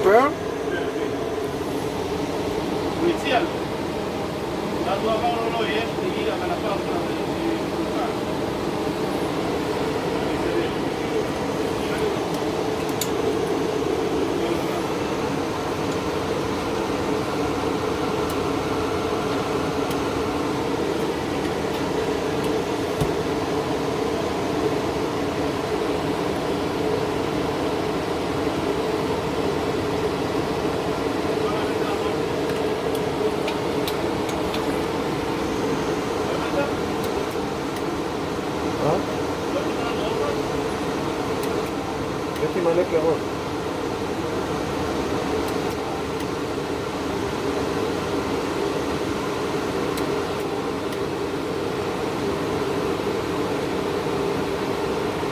¿Eh? Policial. Dato acá no lo es y ir a la pausa. ¿Ah? ¿Qué te que vos?